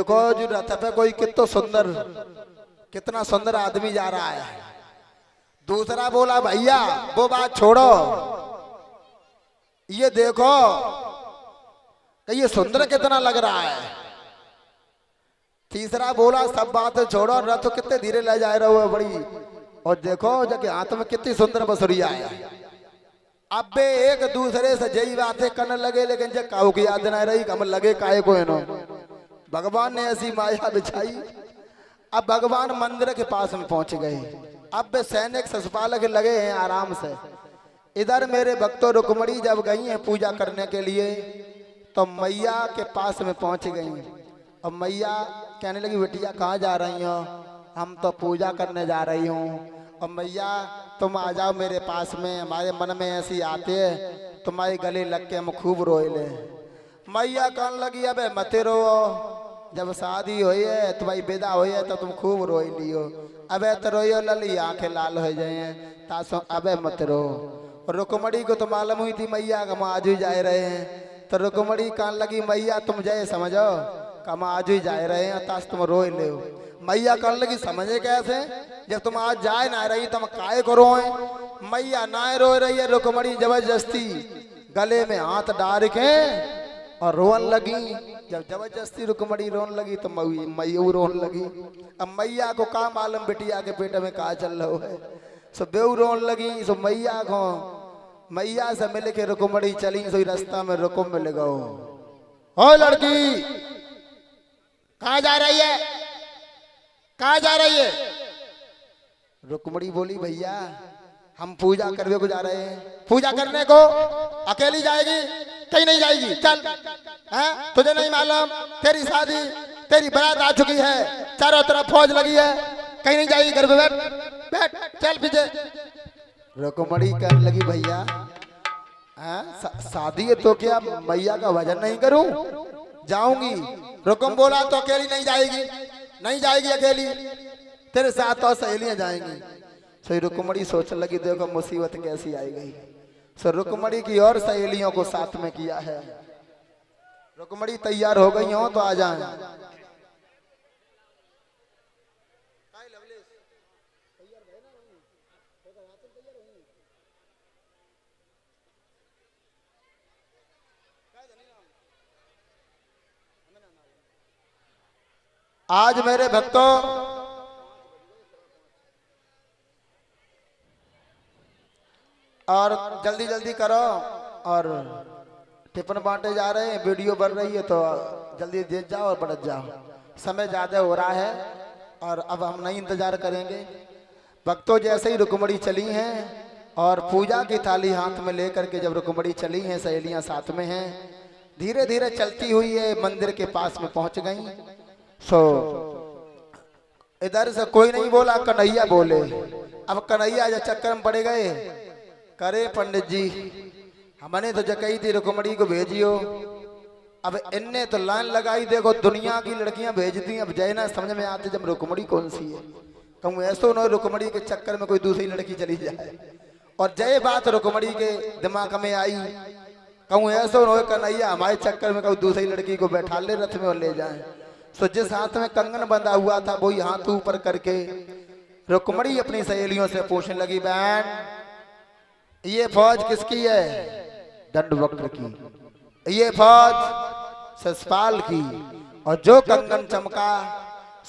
देखो जो रथ पे कोई कितना सुंदर आदमी जा रहा है। दूसरा बोला भैया वो बात छोड़ो, ये देखो कि ये सुंदर कितना लग रहा है। तीसरा बोला सब बात छोड़ो, रथ कितने धीरे ले जा रहे हो बड़ी, और देखो जबकि हाथ में कितनी सुंदर बसुरिया है। अब बे एक दूसरे से जई बातें करने लगे, लेकिन जब काऊ की याद न रही हम लगे काहे को इनो। भगवान ने ऐसी माया बिछाई। अब भगवान मंदिर के पास में पहुंच गए। अब वे सैनिक ससपालक लगे हैं आराम से। इधर मेरे भक्तों रुक्मणी जब गई हैं पूजा करने के लिए, तो मैया के पास में पहुंच गई। और मैया कहने लगी बेटिया कहाँ जा रही हो? हम तो पूजा करने जा रही हूँ। और मैया तुम आ जाओ मेरे पास में, हमारे मन में ऐसी आते है तुम्हारे गले लग के हम खूब रोए ले। मैया कहने लगी अबे मत रो, जब शादी हुई है तुम्हारी विदा हुई है तो तुम खूब रोई लियो। अबे तो रोइयो लली आंखें लाल हो जाए तासो, अबे मत रो। रुक्मणी को तो मालूम हुई थी मैया हम आज ही जा रहे हैं, तो रुक्मणी कहने लगी मैया तुम जय समझो हम आज ही जा रहे हैं तास तुम रोए ले। मैया कहने लगी समझे कैसे, जब तुम आज जाए ना रही तुम काय करो है। मैया ना रो रही है, रुक्मणी जबरदस्ती गले में हाथ डाल के और रोन लगी। जब जबरदस्ती रुक्मणी रोन लगी तो मैया रोन लगी। अब मैया को का मालूम बिटिया के पेट में कहा चल रहा है, सो बेऊ रोन लगी। सो मैया से मिल के रुक्मणी चली। सो रास्ता में रुकुम मिल गो, ओ लड़की कहाँ जा रही है, कहाँ जा रही है? रुक्मणी बोली भैया हम पूजा करने को जा रहे हैं। पूजा करने को अकेली जाएगी? कहीं नहीं जाएगी, चल। हैं तुझे नहीं मालूम तेरी शादी तेरी बारात आ चुकी है, चारों तरफ फौज लगी है, कहीं नहीं जाएगी, घर पे बैठ बैठ चल पीछे। रुक्मणी कहने लगी भैया शादी है तो क्या मैया का भजन नहीं करूं? जाऊंगी। रुकुम बोला तो अकेली नहीं जाएगी, नहीं जाएगी अकेली, तेरे साथ और सहेलियां जाएंगी। सो रुक्मणी सोचने लगी देखो मुसीबत कैसी आई गई। सो रुक्मणी की और सहेलियों को साथ में किया है। रुक्मणी तैयार हो गई हो तो आ जाए। आज मेरे भक्तों और जल्दी जल्दी करो, और टिफिन बांटे जा रहे हैं, वीडियो बन रही है तो जल्दी देख जाओ और बढ़ जाओ, समय ज्यादा हो रहा है और अब हम नहीं इंतजार करेंगे। भक्तों जैसे ही रुक्मणी चली हैं और पूजा की थाली हाथ में लेकर के जब रुक्मणी चली हैं, सहेलियां साथ में हैं, धीरे धीरे चलती हुई है मंदिर के पास में पहुंच गई। सो इधर से कोई नहीं बोला, कन्हैया बोले। अब कन्हैया जो चक्कर में पड़ गए, करे पंडित जी हमने तो जकई थी रुक्मणी को भेजियो। अब इनने तो लाइन लगाई, देखो दुनिया की लड़कियां भेजती, अब जय ना समझ में आते जब रुक्मणी कौन सी है। कहूँ ऐसा न रुक्मणी के चक्कर में कोई दूसरी लड़की चली जाए, और जय बात रुक्मणी के दिमाग में आई। कहूँ ऐसा न कन्हैया हमारे चक्कर में कोई दूसरी लड़की को बैठा ले रथ में और ले जाए। सो जिस हाथ में कंगन बंधा हुआ था वही हाथ ऊपर करके रुक्मणी अपनी सहेलियों से पूछने लगी, बहन ये फौज किसकी है? दंडवक्र की। ये फौज ससपाल की। और जो कंगन चमका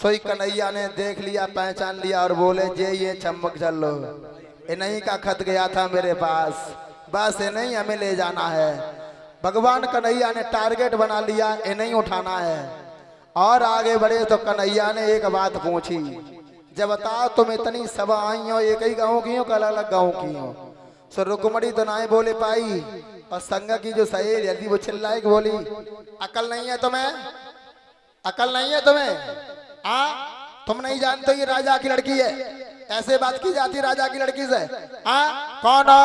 सोई कन्हैया ने देख लिया, पहचान लिया और बोले जे ये चमक चलो, इन्हीं का खत गया था मेरे पास, बस इन्हीं हमें ले जाना है। भगवान कन्हैया ने टारगेट बना लिया, इन्हीं उठाना है। और आगे बढ़े तो कन्हैया ने एक बात पूछी, जब बताओ तुम इतनी सभा आई हो, एक ही गाँव की हो अलग अलग गाँव की हो? सो रुक्मणी तो ना बोले पाई, और संग की जो सहेली यदि वो चिल्लाए कि बोली अकल नहीं है तुम्हें, अकल नहीं है तुम्हें? तुम नहीं जानते ये राजा की लड़की है, ऐसे बात की जाती राजा की लड़की से? कौन हो,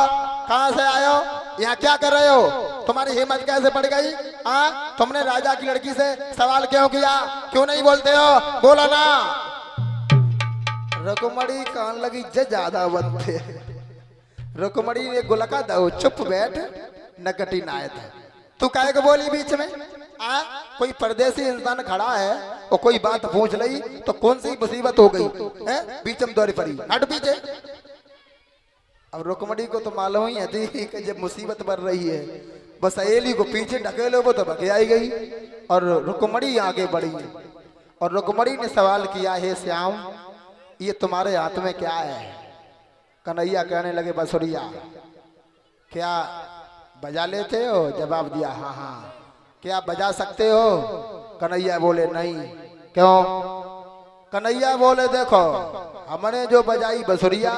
कहाँ से आए हो, यहाँ क्या कर रहे हो, तुम्हारी हिम्मत कैसे पड़ गई? तुमने राजा की लड़की से सवाल क्यों किया, क्यों नहीं बोलते हो, बोलो ना। रुक्मणी कहने लगी जे ज्यादा बनते। रुक्मणी ने गुलका दो, चुप बैठ नकटी नायत है, तू काहे को बोली बीच में? कोई परदेसी इंसान खड़ा है, और कोई बात पूछ ली तो कौन सी मुसीबत हो गई है, बीचम दौरे पड़ी, हट पीछे। अब रुकमणी को तो मालूम ही है थी कि जब मुसीबत बढ़ रही है, बस सहेली को पीछे ढकेले वो तो भगे आई गई और रुकमणी आगे बढ़ी। और रुकमणी ने सवाल किया, हे श्याम ये तुम्हारे हाथ में क्या है? कन्हैया कहने लगे, बसुरिया। क्या बजा लेते हो? जवाब दिया, हाँ हाँ। क्या बजा सकते हो? कन्हैया बोले, नहीं। क्यों? कन्हैया बोले, देखो हमने जो बजाई बसुरिया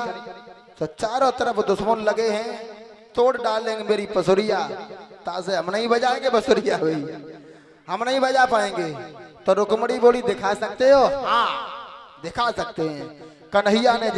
तो चारों तरफ दुश्मन लगे हैं, तोड़ डालेंगे मेरी पसुरिया, तासे हम नहीं बजाएंगे बसुरिया हुई, हम नहीं बजा पाएंगे। तो रुकमणी बोली, दिखा सकते हो? हाँ दिखा सकते हैं। कन्हैया ने